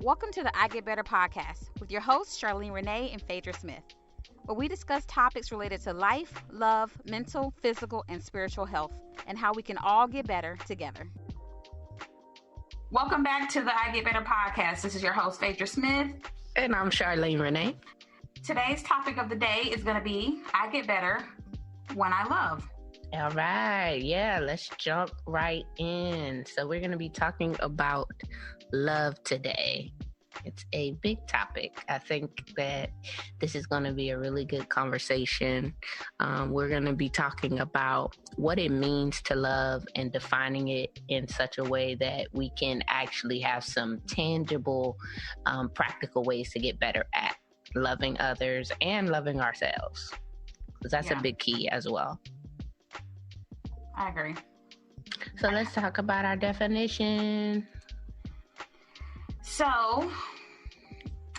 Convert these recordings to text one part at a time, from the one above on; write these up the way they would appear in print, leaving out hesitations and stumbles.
Welcome to the I Get Better podcast with your hosts, Charlene Renee and Phaedra Smith, where we discuss topics related to life, love, mental, physical, and spiritual health, and how we can all get better together. Welcome back to the I Get Better podcast. This is your host, Phaedra Smith. And I'm Charlene Renee. Today's topic of the day is going to be I Get Better When I Love. All right. Yeah, let's jump right in. So we're going to be talking about love today. It's a big topic. I think that this is going to be a really good conversation. We're going to be talking about what it means to love and defining it in such a way that we can actually have some tangible, practical ways to get better at loving others and loving ourselves. Because that's a big key as well. I agree. So let's talk about our definition. So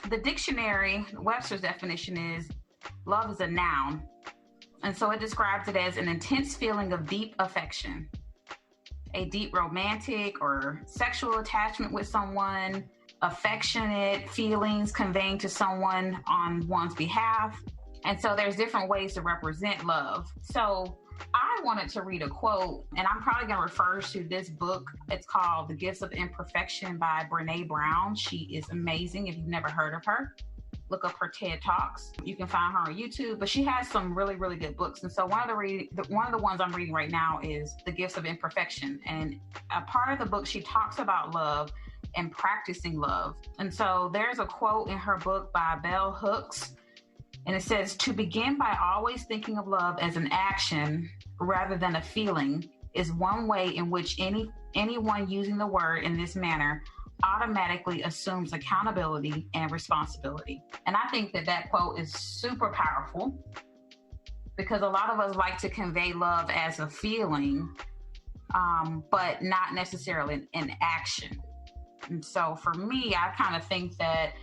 the dictionary, Webster's definition is love is a noun. And so it describes it as an intense feeling of deep affection, a deep romantic or sexual attachment with someone, affectionate feelings conveying to someone on one's behalf. And so there's different ways to represent love. So I wanted to read a quote, and I'm probably going to refer to this book. It's called The Gifts of Imperfection by Brené Brown. She is amazing. If you've never heard of her, look up her TED Talks. You can find her on YouTube, but she has some really, really good books. And so one of the ones I'm reading right now is The Gifts of Imperfection. And a part of the book, she talks about love and practicing love. And so there's a quote in her book by Bell Hooks. And it says, to begin by always thinking of love as an action rather than a feeling is one way in which anyone using the word in this manner automatically assumes accountability and responsibility. And I think that quote is super powerful because a lot of us like to convey love as a feeling, but not necessarily an action. And so for me, I kind of think that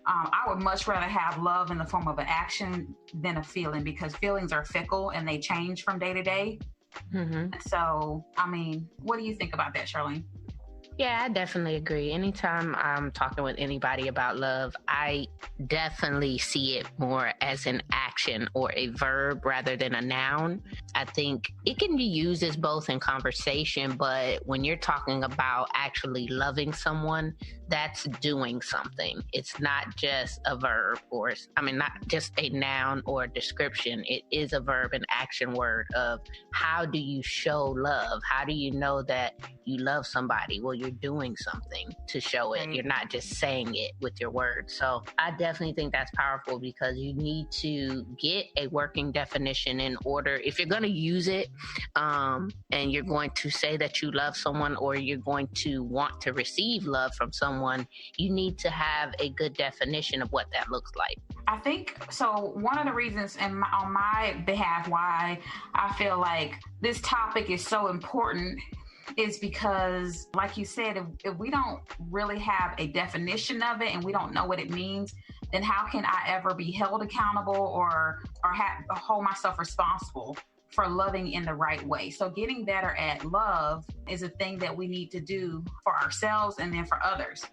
I would much rather have love in the form of an action than a feeling, because feelings are fickle and they change from day to day. Mm-hmm. So, I mean, what do you think about that, Charlene? Yeah, I definitely agree. Anytime I'm talking with anybody about love, I definitely see it more as an action or a verb rather than a noun. I think it can be used as both in conversation, but when you're talking about actually loving someone, that's doing something. It's not just a verb not just a noun or a description. It is a verb and action word of how do you show love? How do you know that you love somebody? Well, you're doing something to show it. You're not just saying it with your words. So I definitely think that's powerful because you need to get a working definition in order. If you're going to use it and you're going to say that you love someone or you're going to want to receive love from someone, you need to have a good definition of what that looks like. I think so. One of the reasons on my behalf why I feel like this topic is so important is because, like you said, if we don't really have a definition of it and we don't know what it means, then how can I ever be held accountable or hold myself responsible for loving in the right way? So getting better at love is a thing that we need to do for ourselves and then for others.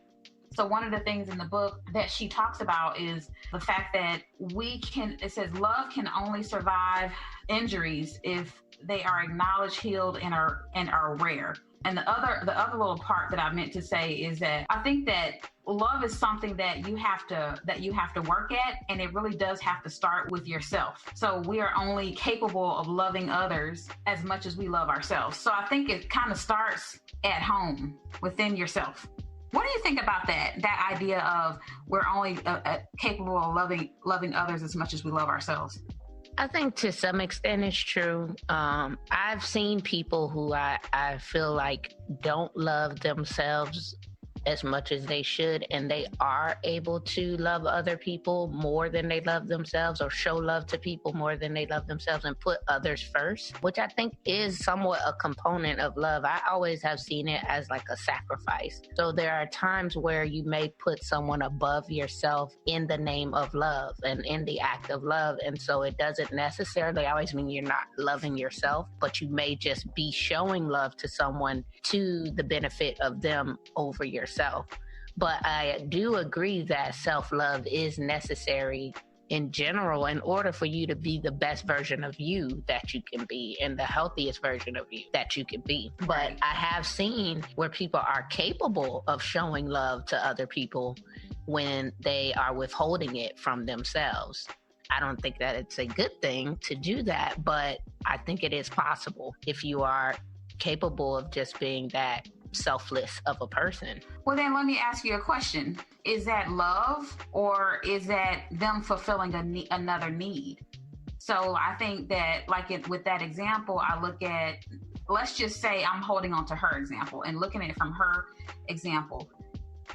So one of the things in the book that she talks about is the fact that it says love can only survive injuries if they are acknowledged, healed, and are rare. And the other little part that I meant to say is that I think that love is something that you have to work at, and it really does have to start with yourself. So we are only capable of loving others as much as we love ourselves. So I think it kind of starts at home within yourself. What do you think about that idea of we're only capable of loving others as much as we love ourselves? I think to some extent it's true. I've seen people who I feel like don't love themselves as much as they should, and they are able to love other people more than they love themselves, or show love to people more than they love themselves, and put others first, which I think is somewhat a component of love. I always have seen it as like a sacrifice. So there are times where you may put someone above yourself in the name of love and in the act of love. And so it doesn't necessarily always mean you're not loving yourself, but you may just be showing love to someone to the benefit of them over yourself. But I do agree that self-love is necessary in general in order for you to be the best version of you that you can be and the healthiest version of you that you can be. But I have seen where people are capable of showing love to other people when they are withholding it from themselves. I don't think that it's a good thing to do that, but I think it is possible if you are capable of just being that selfless of a person. Well, then let me ask you a question. Is that love, or is that them fulfilling another need? So I think that, with that example, I look at, let's just say I'm holding on to her example and looking at it from her example.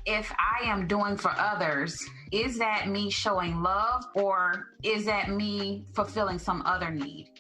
If I am doing for others, is that me showing love, or is that me fulfilling some other need?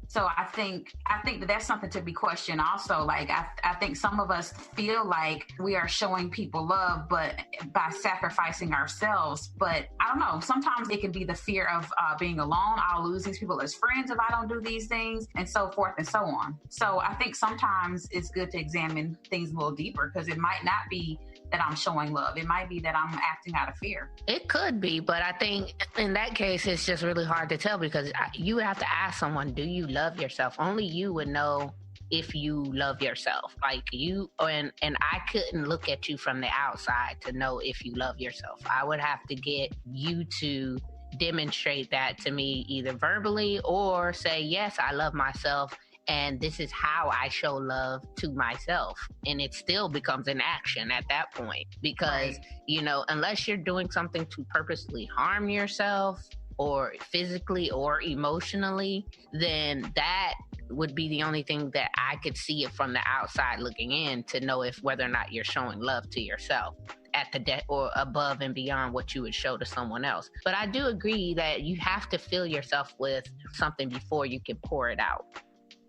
So I think that that's something to be questioned also. Like, I think some of us feel like we are showing people love, but by sacrificing ourselves. But I don't know, sometimes it can be the fear of being alone. I'll lose these people as friends if I don't do these things, and so forth and so on. So I think sometimes it's good to examine things a little deeper, because it might not be that I'm showing love. It might be that I'm acting out of fear. It could be, but I think in that case, it's just really hard to tell, because you have to ask someone, do you love yourself? Only you would know if you love yourself. Like, you, and I couldn't look at you from the outside to know if you love yourself. I would have to get you to demonstrate that to me, either verbally or say, yes, I love myself, and this is how I show love to myself. And it still becomes an action at that point, because, unless you're doing something to purposely harm yourself, or physically or emotionally, then that would be the only thing that I could see it from the outside looking in to know if whether or not you're showing love to yourself at the or above and beyond what you would show to someone else. But I do agree that you have to fill yourself with something before you can pour it out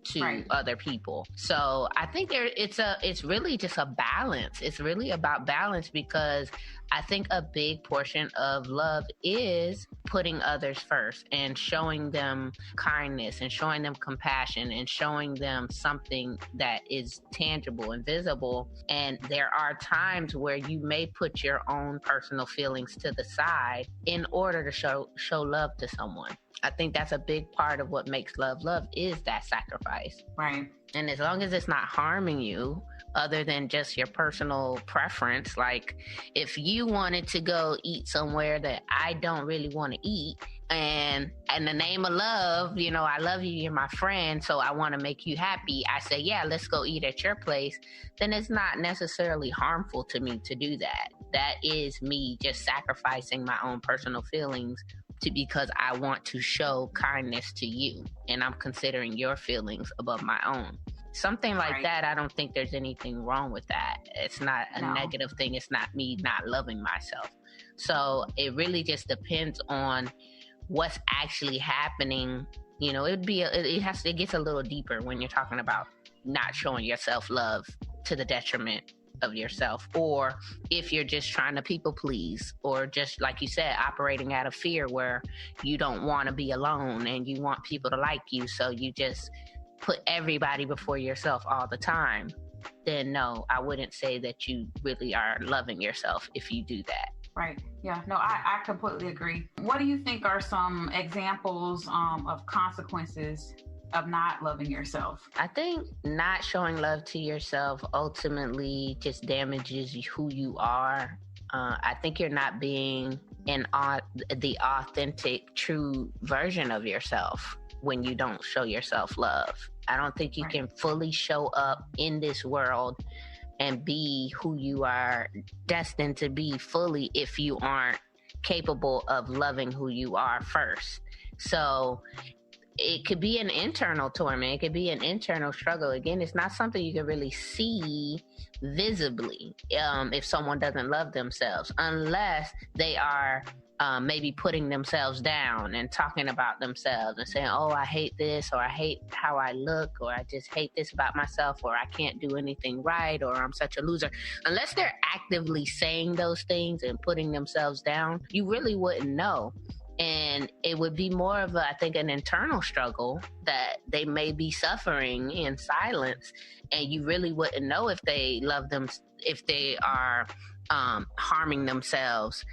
to other people. So I think it's really just a balance. It's really about balance, because I think a big portion of love is putting others first and showing them kindness and showing them compassion and showing them something that is tangible and visible. And there are times where you may put your own personal feelings to the side in order to show love to someone. I think that's a big part of what makes love is that sacrifice. Right. And as long as it's not harming you, other than just your personal preference, like if you wanted to go eat somewhere that I don't really want to eat, and in the name of love, I love you, you're my friend, so I want to make you happy, I say, yeah, let's go eat at your place, then it's not necessarily harmful to me to do that. That is me just sacrificing my own personal feelings because I want to show kindness to you, and I'm considering your feelings above my own. Something like that, I don't think there's anything wrong with that. It's not a negative thing. It's not me not loving myself. So it really just depends on what's actually happening. It gets a little deeper when you're talking about not showing yourself love to the detriment of yourself, or if you're just trying to people please, or just like you said, operating out of fear where you don't want to be alone and you want people to like you, so you just put everybody before yourself all the time, then no, I wouldn't say that you really are loving yourself if you do that. Right. Yeah. No, I completely agree. What do you think are some examples of consequences of not loving yourself? I think not showing love to yourself ultimately just damages who you are. I think you're not being the authentic, true version of yourself when you don't show yourself love. I don't think you can fully show up in this world and be who you are destined to be fully if you aren't capable of loving who you are first. So it could be an internal torment. It could be an internal struggle. Again, it's not something you can really see visibly if someone doesn't love themselves, unless they are maybe putting themselves down and talking about themselves and saying, oh, I hate this, or I hate how I look, or I just hate this about myself, or I can't do anything right, or I'm such a loser. Unless they're actively saying those things and putting themselves down, you really wouldn't know. And it would be more of I think, an internal struggle that they may be suffering in silence. And you really wouldn't know if they love them, if they are harming themselves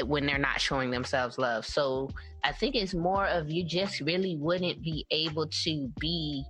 when they're not showing themselves love. So I think it's more of you just really wouldn't be able to be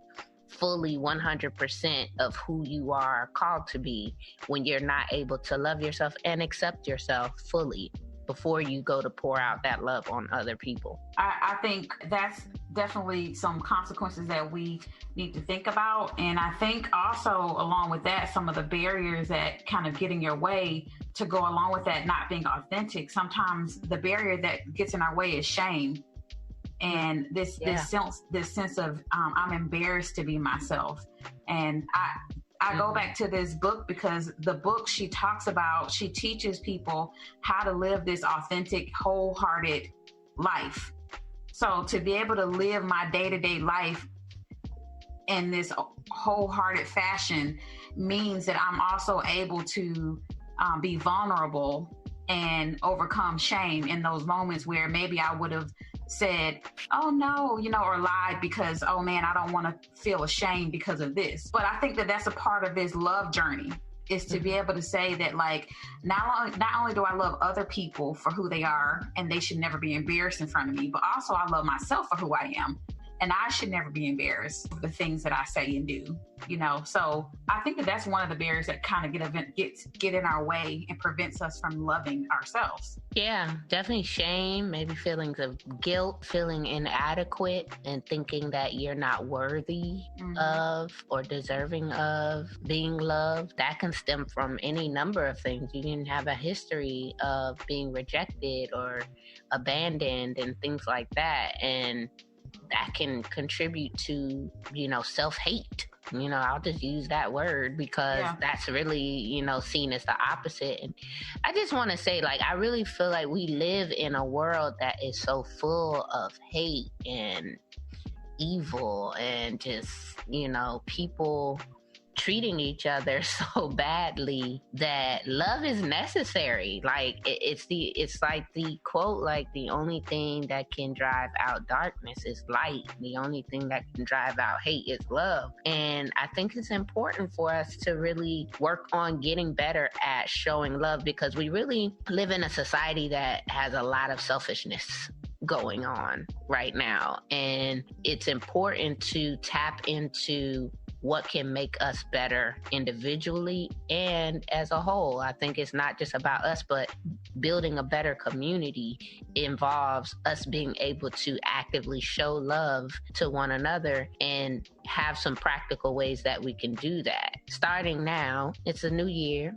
fully 100% of who you are called to be when you're not able to love yourself and accept yourself fully before you go to pour out that love on other people. I think that's definitely some consequences that we need to think about. And I think also along with that, some of the barriers that kind of get in your way to go along with that not being authentic. Sometimes the barrier that gets in our way is shame. And this sense of I'm embarrassed to be myself. And I go back to this book because the book she teaches people how to live this authentic, wholehearted life. So to be able to live my day-to-day life in this wholehearted fashion means that I'm also able to be vulnerable and overcome shame in those moments where maybe I would have said, oh no, or lied because, oh man, I don't want to feel ashamed because of this. But I think that that's a part of this love journey, is to be able to say that, like, not only do I love other people for who they are and they should never be embarrassed in front of me, but also I love myself for who I am. And I should never be embarrassed for the things that I say and do, So I think that that's one of the barriers that kind of get in our way and prevents us from loving ourselves. Yeah, definitely shame, maybe feelings of guilt, feeling inadequate and thinking that you're not worthy of or deserving of being loved. That can stem from any number of things. You didn't have a history of being rejected or abandoned and things like that. And that can contribute to, self-hate. I'll just use that word because that's really, seen as the opposite. And I just want to say, like, I really feel like we live in a world that is so full of hate and evil and just, people treating each other so badly that love is necessary. Like it's like the quote, like the only thing that can drive out darkness is light. The only thing that can drive out hate is love. And I think it's important for us to really work on getting better at showing love, because we really live in a society that has a lot of selfishness going on right now. And it's important to tap into what can make us better individually and as a whole. I think it's not just about us, but building a better community involves us being able to actively show love to one another and have some practical ways that we can do that. Starting now, it's a new year,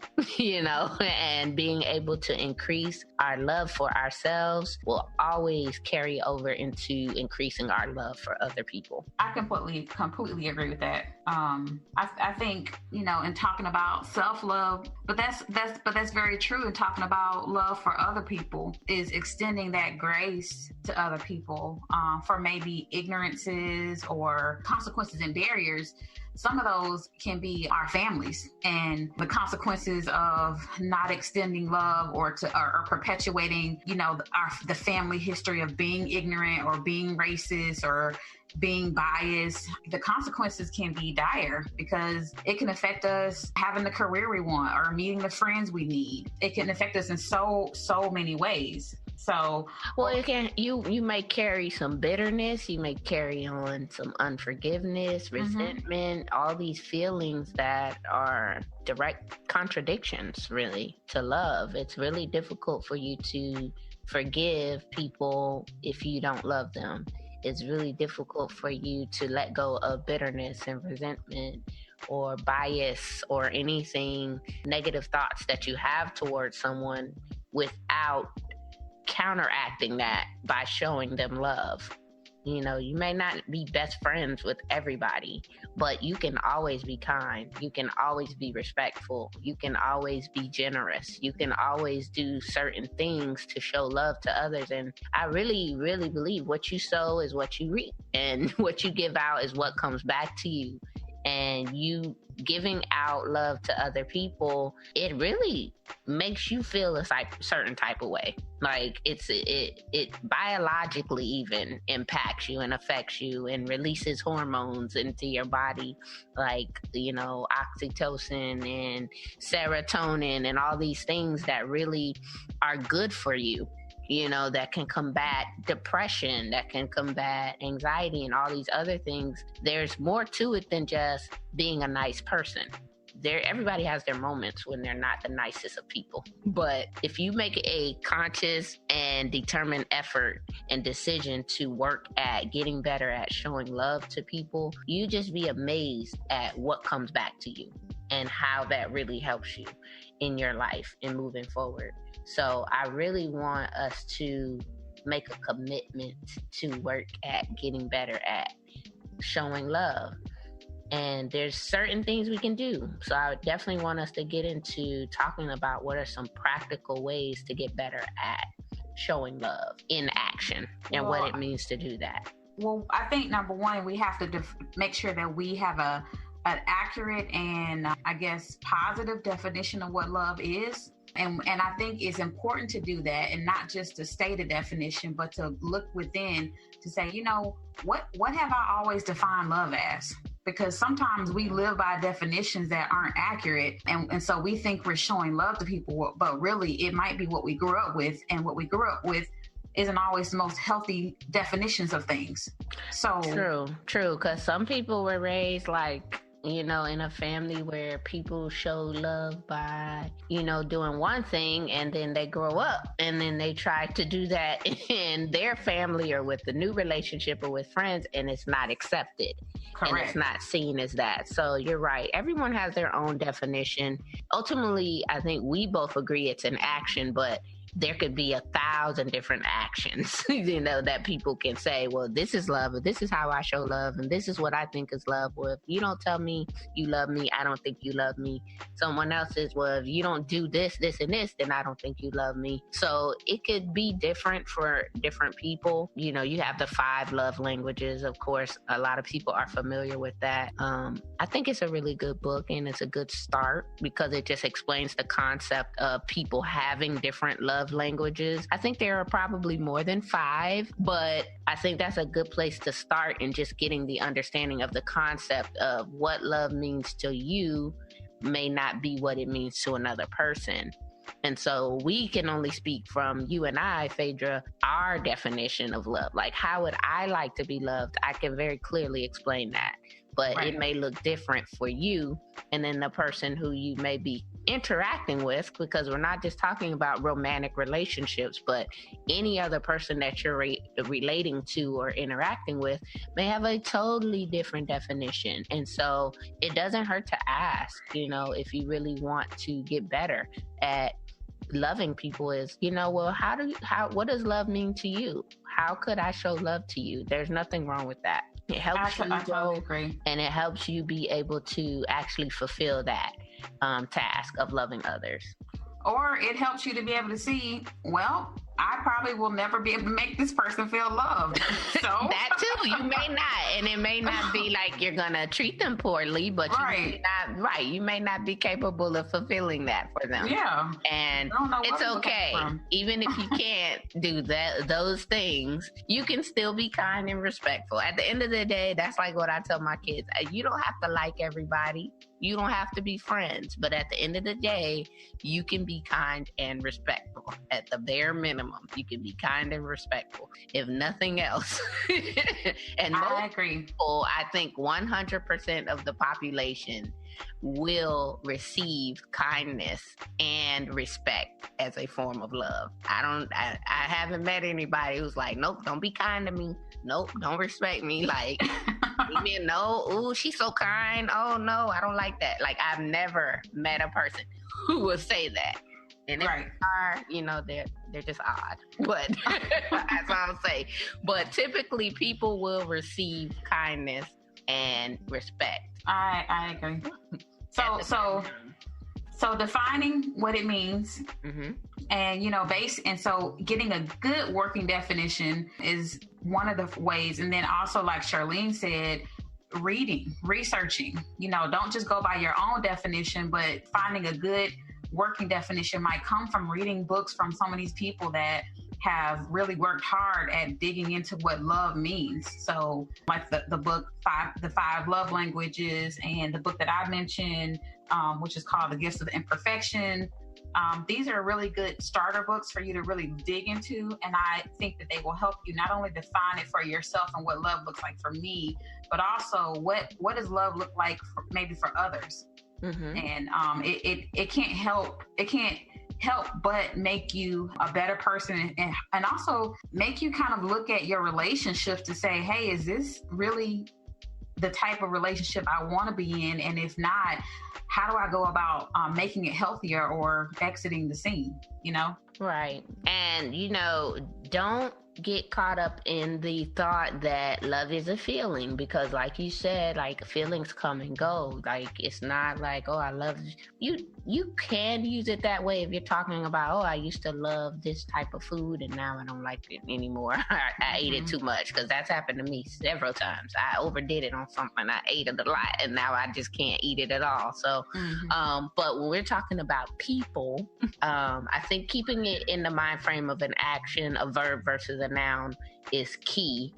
and being able to increase our love for ourselves will always carry over into increasing our love for other people. I completely agree with that. I think, in talking about self-love, but that's very true. In talking about love for other people is extending that grace to other people for maybe ignorances or consequences and barriers. Some of those can be our families and the consequences of not extending love or perpetuating, the family history of being ignorant or being racist or being biased. The consequences can be dire because it can affect us having the career we want or meeting the friends we need. It can affect us in so many ways. So, well, you may carry some bitterness, you may carry on some unforgiveness, resentment, all these feelings that are direct contradictions, really, to love. It's really difficult for you to forgive people if you don't love them. It's really difficult for you to let go of bitterness and resentment or bias or anything, negative thoughts that you have towards someone without counteracting that by showing them love. You may not be best friends with everybody, but you can always be kind. You can always be respectful. You can always be generous. You can always do certain things to show love to others. And I really, really believe what you sow is what you reap, and what you give out is what comes back to you and you giving out love to other people, it really makes you feel a certain type of way. Like it biologically even impacts you and affects you and releases hormones into your body, like, you know, oxytocin and serotonin and all these things that really are good for you, you know, that can combat depression, that can combat anxiety and all these other things. There's more to it than just being a nice person. Everybody has their moments when they're not the nicest of people. But if you make a conscious and determined effort and decision to work at getting better at showing love to people, you just be amazed at what comes back to you and how that really helps you in your life and moving forward. So I really want us to make a commitment to work at getting better at showing love. And there's certain things we can do. So I definitely want us to get into talking about what are some practical ways to get better at showing love in action and what it means to do that. Well, I think number one, we have to make sure that we have an accurate and I guess positive definition of what love is. And I think it's important to do that, and not just to state a definition, but to look within to say, you know, what have I always defined love as? Because sometimes we live by definitions that aren't accurate. And so we think we're showing love to people, but really it might be what we grew up with, and what we grew up with isn't always the most healthy definitions of things. So True. Because some people were raised like, you know, in a family where people show love by, you know, doing one thing, and then they grow up and then they try to do that in their family or with the new relationship or with friends, and it's not accepted. Correct. And it's not seen as that. So you're right. Everyone has their own definition. Ultimately, I think we both agree it's an action, but there could be 1,000 different actions, you know, that people can say, well, this is love, or this is how I show love, and this is what I think is love. Well, if you don't tell me you love me, I don't think you love me. Someone else says, well, if you don't do this, this, and this, then I don't think you love me. So it could be different for different people. You know, you have the 5 love languages, of course. A lot of people are familiar with that. I think it's a really good book, and it's a good start because it just explains the concept of people having different love languages. I think there are probably more than 5, but I think that's a good place to start in just getting the understanding of the concept of what love means to you may not be what it means to another person. And so we can only speak from you and I, Phaedra, our definition of love. Like, how would I like to be loved? I can very clearly explain that. But right. It may look different for you and then the person who you may be interacting with, because we're not just talking about romantic relationships, but any other person that you're relating to or interacting with may have a totally different definition. And so it doesn't hurt to ask, you know, if you really want to get better at loving people, is, you know, well, what does love mean to you? How could I show love to you? There's nothing wrong with that. It helps you totally agree. And it helps you be able to actually fulfill that task of loving others. Or it helps you to be able to see, well, I probably will never be able to make this person feel loved. So that too, you may not, and it may not be like you're gonna treat them poorly, but you may not be capable of fulfilling that for them. Yeah, and it's okay. Even if you can't do those things, you can still be kind and respectful. At the end of the day, that's like what I tell my kids: you don't have to like everybody. You don't have to be friends, but at the end of the day, you can be kind and respectful. At the bare minimum, you can be kind and respectful, if nothing else. And I agree. People, I think 100% of the population will receive kindness and respect as a form of love. I haven't met anybody who's like, nope, don't be kind to me. Nope, don't respect me. Like, no, ooh, she's so kind. Oh no, I don't like that. Like, I've never met a person who will say that. And if they are, you know, they're just odd. But that's what I'll say. But typically people will receive kindness and respect. I agree. So defining what it means, mm-hmm. and, you know, so getting a good working definition is one of the ways. And then also, like Charlene said, reading, researching. Don't just go by your own definition, but finding a good working definition might come from reading books from some of these people that have really worked hard at digging into what love means. So like the book, The Five Love Languages, and the book that I mentioned, which is called The Gifts of Imperfection. These are really good starter books for you to really dig into. And I think that they will help you not only define it for yourself and what love looks like for me, but also what does love look like maybe for others. Mm-hmm. And it can't help but make you a better person, and also make you kind of look at your relationship to say, hey, is this really the type of relationship I want to be in? And if not, how do I go about making it healthier or exiting the scene, Right. And, don't get caught up in the thought that love is a feeling, because like you said, like feelings come and go. Like it's not like, oh, I love you. You can use it that way if you're talking about, oh, I used to love this type of food and now I don't like it anymore. I ate it too much, because that's happened to me several times. I overdid it on something. I ate it a lot and now I just can't eat it at all. So, but when we're talking about people, I think keeping it in the mind frame of an action, a verb versus a noun is key,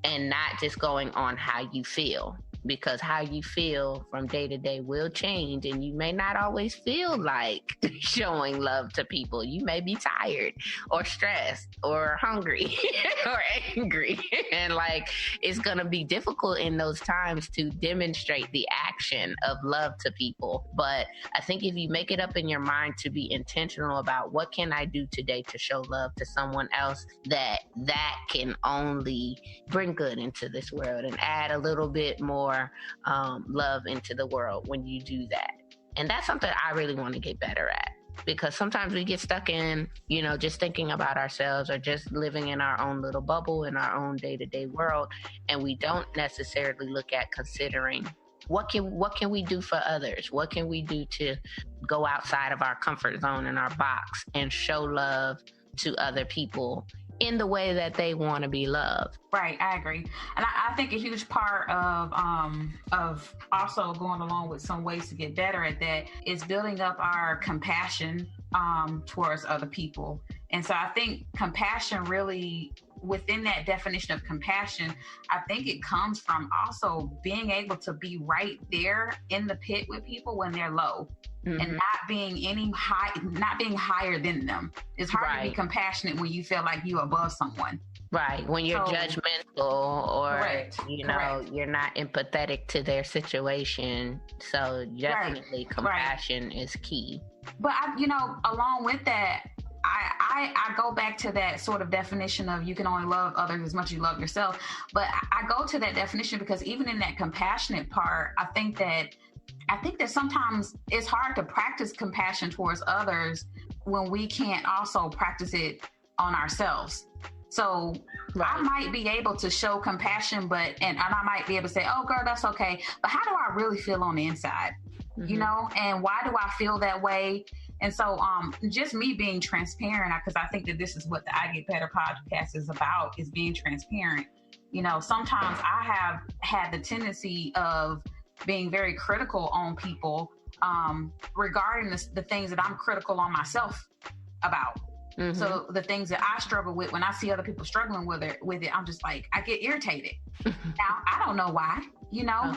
and not just going on how you feel, because how you feel from day to day will change, and you may not always feel like showing love to people. You may be tired or stressed or hungry or angry, and like it's gonna be difficult in those times to demonstrate the action of love to people. But I think if you make it up in your mind to be intentional about what can I do today to show love to someone else, that can only bring good into this world and add a little bit more love into the world when you do that. And that's something I really want to get better at, because sometimes we get stuck in, just thinking about ourselves or just living in our own little bubble in our own day-to-day world, and we don't necessarily look at considering what can we do for others? What can we do to go outside of our comfort zone and our box and show love to other people in the way that they want to be loved. Right, I agree. And I think a huge part of also going along with some ways to get better at that is building up our compassion towards other people. And so I think compassion really, within that definition of compassion, I think it comes from also being able to be right there in the pit with people when they're low. Mm-hmm. And not being higher than them. It's hard to be compassionate when you feel like you're above someone. Right. When you're judgmental or, you're not empathetic to their situation. So definitely compassion is key. But, along with that, I go back to that sort of definition of you can only love others as much as you love yourself. But I go to that definition because even in that compassionate part, I think that sometimes it's hard to practice compassion towards others when we can't also practice it on ourselves. So I might be able to show compassion, and I might be able to say, oh, girl, that's okay. But how do I really feel on the inside? Mm-hmm. And why do I feel that way? And so just me being transparent, because I think that this is what the I Get Better podcast is about, is being transparent. Sometimes I have had the tendency of being very critical on people regarding the things that I'm critical on myself about. Mm-hmm. So the things that I struggle with, when I see other people struggling with it, I'm just like, I get irritated. Now, I don't know why.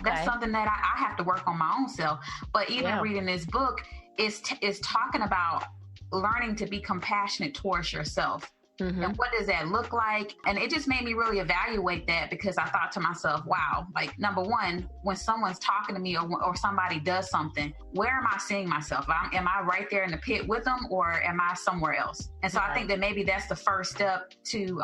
That's something that I have to work on my own self. But even reading this book is talking about learning to be compassionate towards yourself. Mm-hmm. And what does that look like? And it just made me really evaluate that, because I thought to myself, wow, like, number one, when someone's talking to me or somebody does something, where am I seeing myself? Am I right there in the pit with them, or am I somewhere else? And so I think that maybe that's the first step to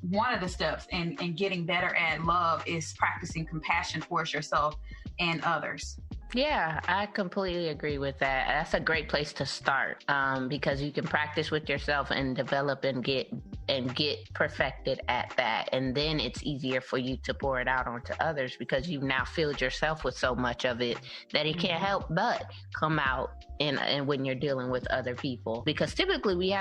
one of the steps in getting better at love is practicing compassion towards yourself and others. Yeah, I completely agree with that. That's a great place to start because you can practice with yourself and develop and get and get perfected at that. And then it's easier for you to pour it out onto others because you've now filled yourself with so much of it that it can't help but come out and when you're dealing with other people. Because typically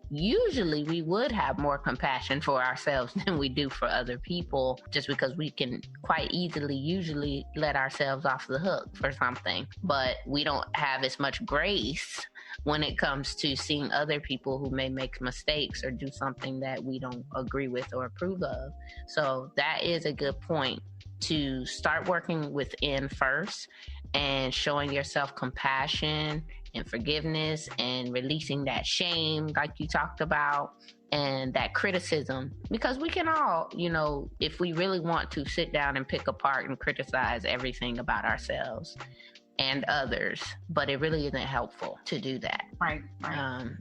usually we would have more compassion for ourselves than we do for other people, just because we can quite easily usually let ourselves off the hook for something. But we don't have as much grace when it comes to seeing other people who may make mistakes or do something that we don't agree with or approve of. So that is a good point, to start working within first and showing yourself compassion and forgiveness and releasing that shame like you talked about, and that criticism, because we can all, if we really want to, sit down and pick apart and criticize everything about ourselves and others, but it really isn't helpful to do that. Right.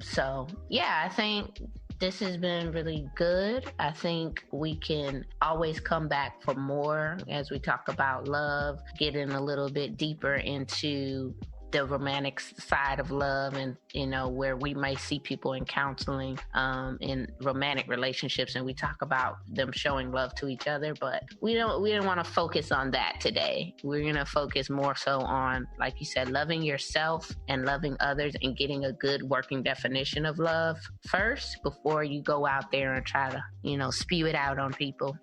So yeah, I think this has been really good. I think we can always come back for more as we talk about love, getting a little bit deeper into the romantic side of love, and where we may see people in counseling in romantic relationships, and we talk about them showing love to each other, but we didn't want to focus on that today. We're going to focus more so on, like you said, loving yourself and loving others, and getting a good working definition of love first before you go out there and try to spew it out on people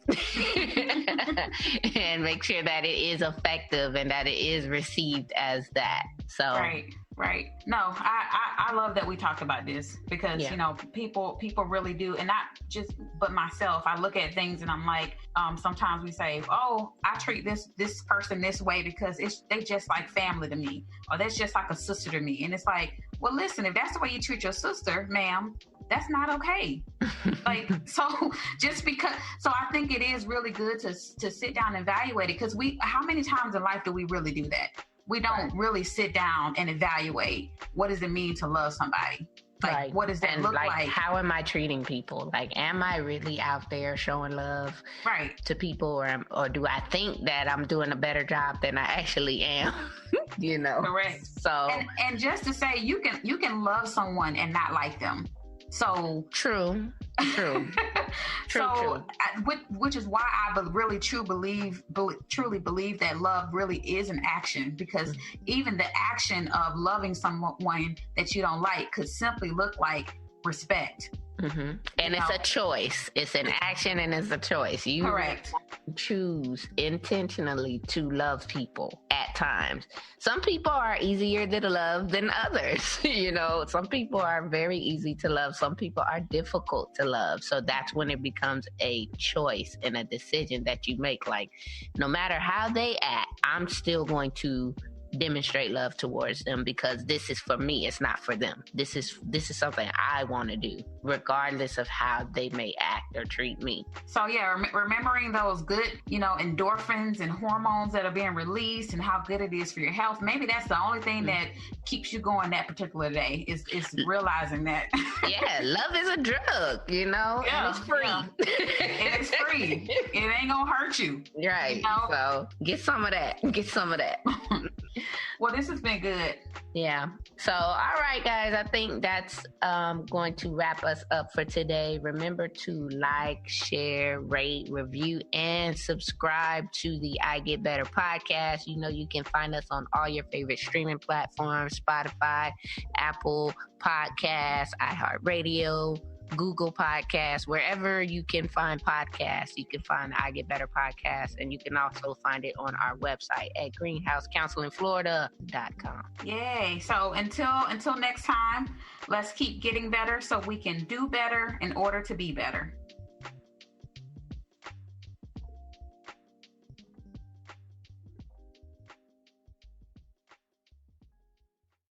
and make sure that it is effective and that it is received as that. So right. No, I love that we talked about this, because people really do, and not just but myself. I look at things and I'm like, sometimes we say, oh, I treat this person this way because they just like family to me, or that's just like a sister to me. And it's like, well, listen, if that's the way you treat your sister, ma'am, that's not okay. So I think it is really good to sit down and evaluate it, because how many times in life do we really do that? We don't really sit down and evaluate, what does it mean to love somebody? Like, what does that look like? How am I treating people? Like, am I really out there showing love to people, or do I think that I'm doing a better job than I actually am? Correct. So, and just to say, you can love someone and not like them. So true. Which is why I really truly believe that love really is an action, because even the action of loving someone that you don't like could simply look like respect. Mm-hmm. And it's a choice. It's an action and it's a choice. You Correct. choose intentionally to love people at times. Some people are easier to love than others. Some people are very easy to love. Some people are difficult to love. So that's when it becomes a choice and a decision that you make. Like, no matter how they act, I'm still going to demonstrate love towards them, because this is for me, it's not for them. This is something I want to do, regardless of how they may act or treat me. So remembering those good endorphins and hormones that are being released, and how good it is for your health. Maybe that's the only thing that keeps you going that particular day, is realizing that love is a drug, and it's free. It is free. It ain't gonna hurt you, right? So get some of that. Well, this has been good. Yeah. So, all right, guys, I think that's going to wrap us up for today. Remember to like, share, rate, review, and subscribe to the I Get Better podcast. You can find us on all your favorite streaming platforms: Spotify, Apple Podcasts, iHeartRadio, Google Podcasts, wherever you can find podcasts, you can find the I Get Better podcast, and you can also find it on our website at greenhousecounselingflorida.com. Yay. So until next time, let's keep getting better so we can do better in order to be better.